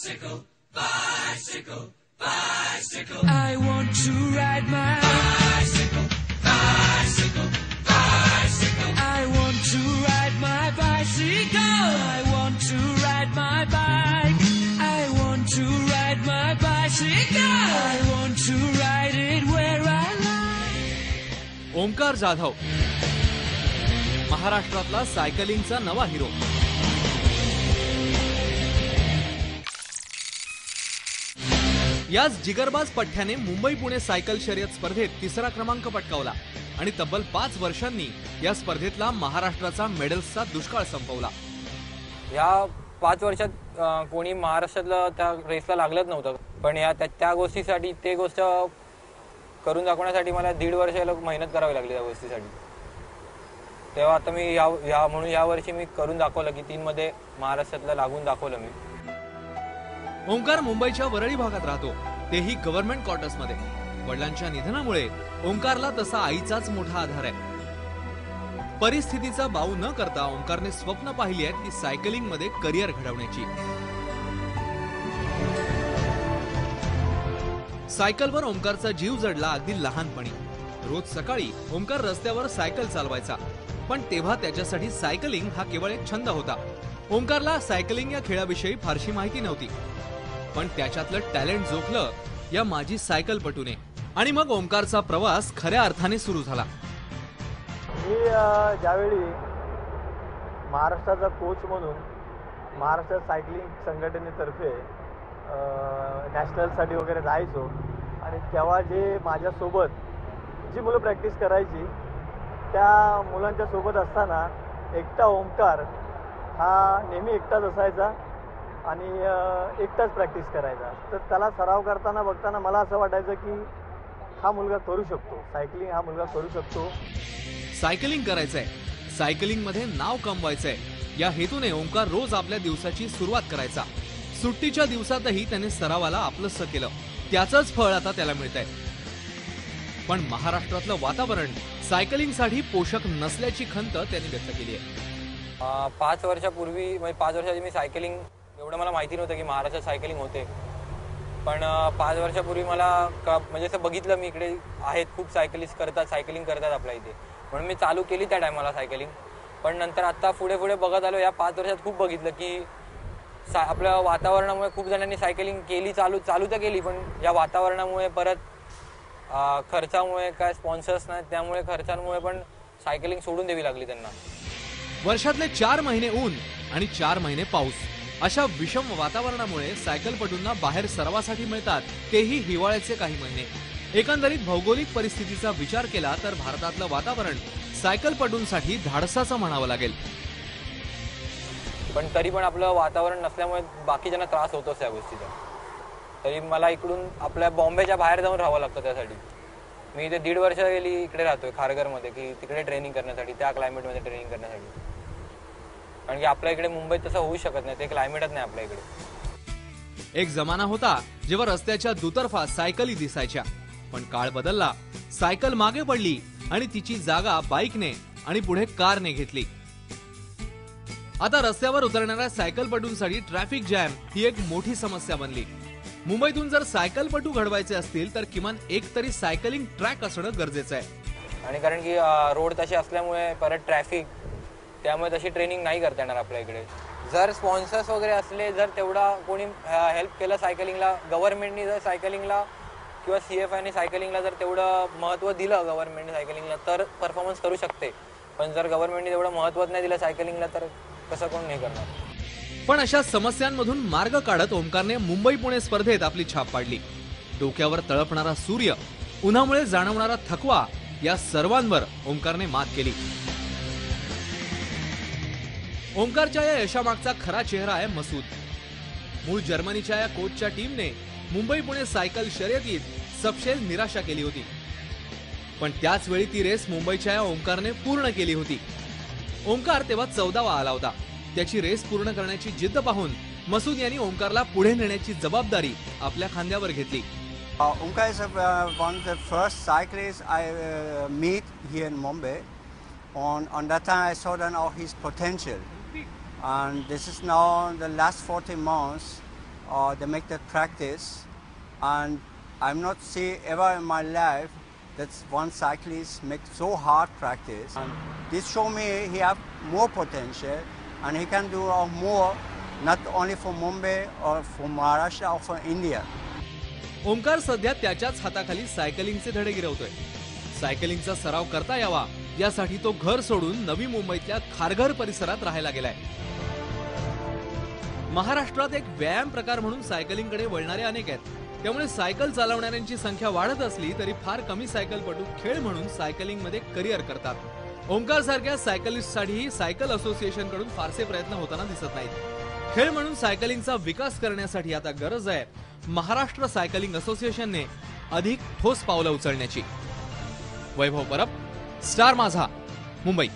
I want to ride my bicycle, bicycle, bicycle. I want to ride my bicycle. I want to ride my bike. I want to ride my bicycle. I want to ride it where I like. Omkar Jadhav महाराष्ट्रातला सायकलिंगचा नवा hero. याच जिगरबाज पठ्ठ्याने Mumbai Pune cycle शर्यत स्पर्धेत तिसरा क्रमांक पटकावला आणि तब्बल 5 वर्षांनी या स्पर्धेतला महाराष्ट्राचा मेडल्सचा दुष्काळ संपवला. या 5 वर्षात कोणी महाराष्ट्रातलं त्या रेसला लागलंच नव्हतं, पण या त्या गोष्टीसाठी ते गोष्ट करून दाखवण्यासाठी मला 1.5 वर्ष मेहनत करावी लागली त्या गोष्टीसाठी. तेव्हा आता मी म्हणून या वर्षी मी करून दाखवलं की 3 मध्ये महाराष्ट्रातलं लागून दाखवलं मी. ओंकार मुंबईच्या वरळी भागात राहतो, तेही गव्हर्नमेंट क्वार्टर्स मध्ये. वडिलांच्या निधनामुळे ओंकारला तसा आईचाच मोठा आधार आहे. परिस्थितीचा बाऊ न करता ओंकारने स्वप्न पाहिली आहेत ती सायकलिंग मध्ये करिअर घडवण्याची. सायकलवर ओंकारचा जीव जडला अगदी लहानपणी. रोज सकाळी ओंकार रस्त्यावर सायकल चालवायचा, पण तेव्हा त्याच्यासाठी सायकलिंग हा केवळ एक छंद होता. ओंकारला सायकलिंग या खेळाविषयी फारशी माहिती नव्हती, पण त्याच्यातलं टॅलेंट जोखलं या माजी सायकलपटूने आणि मग ओंकारचा प्रवास खऱ्या अर्थाने सुरू झाला. मी ज्यावेळी महाराष्ट्राचा कोच म्हणून महाराष्ट्र सायकलिंग संघटनेतर्फे नॅशनलसाठी वगैरे जायचो आणि तेव्हा जे माझ्यासोबत जी मुलं प्रॅक्टिस करायची त्या मुलांच्या सोबत असताना एकटा ओंकार हा नेहमी एकटाच असायचा आणि एकटाच प्रॅक्टिस करायचा. तर त्याला सराव करताना बघताना मला असं वाटायचं की हा मुलगा करू शकतो, सायकलिंग हा मुलगा करू शकतो. सायकलिंग करायचंय, सायकलिंग मध्ये नाव कमवायचंय या हेतूने ओंकार रोज आपल्या दिवसाची सुरुवात करायचा. सुट्टीच्या दिवसातही त्याने सरावाला आपलंसं केलं. त्याचंच फळ आता त्याला मिळतंय. पण महाराष्ट्रातलं वातावरण सायकलिंगसाठी पोषक नसल्याची खंत त्यांनी व्यक्त केली आहे. 5 वर्षापूर्वी म्हणजे 5 वर्षाची मी सायकलिंग एवढं मला माहिती नव्हतं की महाराष्ट्रात सायकलिंग होते. पण 5 वर्षापूर्वी मला म्हणजे असं बघितलं मी इकडे आहेत खूप सायकलिंग करतात आपल्या इथे, म्हणून मी चालू केली त्या टायमाला सायकलिंग. पण नंतर आता पुढे बघत आलो. या 5 वर्षात खूप बघितलं की आपल्या वातावरणामुळे खूप जणांनी सायकलिंग केली, चालू तर केली, पण या वातावरणामुळे परत खर्चामुळे काय स्पॉन्सर्स नाही त्यामुळे खर्चांमुळे पण सायकलिंग सोडून द्यावी लागली त्यांना. वर्षातले 4 महिने ऊन आणि 4 महिने पाऊस अशा विषम वातावरणामुळे सायकलपटूंना बाहेर सरावासाठी मिळतात तेही हिवाळ्याचे काही महिने. एकंदरीत भौगोलिक परिस्थितीचा विचार केला तर भारतातलं वातावरण सायकलपटूंसाठी धाडसाचं म्हणावं लागेल. पण तरी पण आपलं वातावरण नसल्यामुळे बाकीच्यांना त्रास होतोच या गोष्टीचा. तरी मला इकडून आपल्या बॉम्बेच्या बाहेर जाऊन राहावं लागतं त्यासाठी. मी इथे 1.5 वर्ष गेली इकडे राहतोय खारघरमध्ये की तिकडे ट्रेनिंग करण्यासाठी, त्या क्लायमेटमध्ये ट्रेनिंग करण्यासाठी. कारण की आपल्या इकडे मुंबईत तसं होऊ शकत नाही, ते क्लायमेटच नाही आपल्या इकडे. एक जमाना होता जेव्हा रस्त्याच्या दुतर्फा सायकली दिसायच्या, पण काळ बदलला. सायकल मागे पडली आणि तिची जागा बाईकने आणि पुढे कारने घेतली. आता रस्त्यावर उतरणाऱ्या सायकलपटूंसाठी ट्रॅफिक जॅम ही एक मोठी समस्या बनली. मुंबईतून जर सायकलपटू घडवायचे असतील तर किमान एक तरी सायकलिंग ट्रॅक असणं गरजेचं आहे. आणि कारण की रोड तसे असल्यामुळे परत ट्रॅफिक, त्यामुळे तशी ट्रेनिंग नाही करता येणार आपल्या इकडे. जर स्पॉन्सर्स वगैरे असले, जर तेवढा कोणी हेल्प केलं सायकलिंगला, गव्हर्नमेंटनी जर सायकलिंगला किंवा CFIने सायकलिंगला जर तेवढं महत्त्व दिलं गव्हर्नमेंटने सायकलिंगला तर परफॉर्मन्स करू शकते. पण जर गव्हर्नमेंटने तेवढं महत्त्वच नाही दिलं सायकलिंगला तर कसं कोण नाही करणार. पण अशा समस्यांमधून मार्ग काढत ओंकारने मुंबई पुणे स्पर्धेत आपली छाप पाडली. डोक्यावर तळपणारा सूर्य, उन्हामुळे जाणवणारा थकवा या सर्वांवर ओंकारने मात केली. ओंकारच्या या यशामागचा खरा चेहरा आहे मसूद. मूळ जर्मनीच्या या कोचच्या टीमने मुंबई पुणे सायकल शर्यतीत सपशेल निराशा केली होती, पण त्याच वेळी ती रेस मुंबईच्या या ओंकारने पूर्ण केली होती. ओंकार तेव्हा 14वा आला होता. त्याची रेस पूर्ण करण्याची जिद्द पाहून मसूद यांनी ओंकारला पुढे नेण्याची जबाबदारी आपल्या खांद्यावर घेतली. Onkar is one of the first cyclists I meet here in Mumbai. On that time I saw then all his potential, and this is now the last 40 months or they make that practice, and I've not seen ever in my life that one cyclist make so hard practice. And this show me he have more potential and he can do more, not only for Mumbai or for Maharashtra or for India. Omkar सध्या त्याच्याच हाताखाली सायकलिंगचे धडे गिरवतोय. सायकलिंगचा सराव करता यावा यासाठी तो घर सोडून नवी मुंबईतल्या खारघर परिसरात राहायला गेलाय. महाराष्ट्रात एक व्यायाम प्रकार म्हणून सायकलिंगकडे वळणारे अनेक आहेत. त्यामुळे सायकल चालवणाऱ्यांची संख्या वाढत असली तरी फार कमी सायकलपटू खेळ म्हणून सायकलिंगमध्ये करिअर करतात. ओंकार सारख्या सायकलिस्टसाठी सायकल असोसिएशन कडून फारसे प्रयत्न होताना दिसत नाहीत. खेळ म्हणून सायकलिंगचा विकास करण्यासाठी आता गरज आहे महाराष्ट्र सायकलिंग असोसिएशनने अधिक ठोस पावलं उचलण्याची. वैभव परब, स्टार माझा, मुंबई.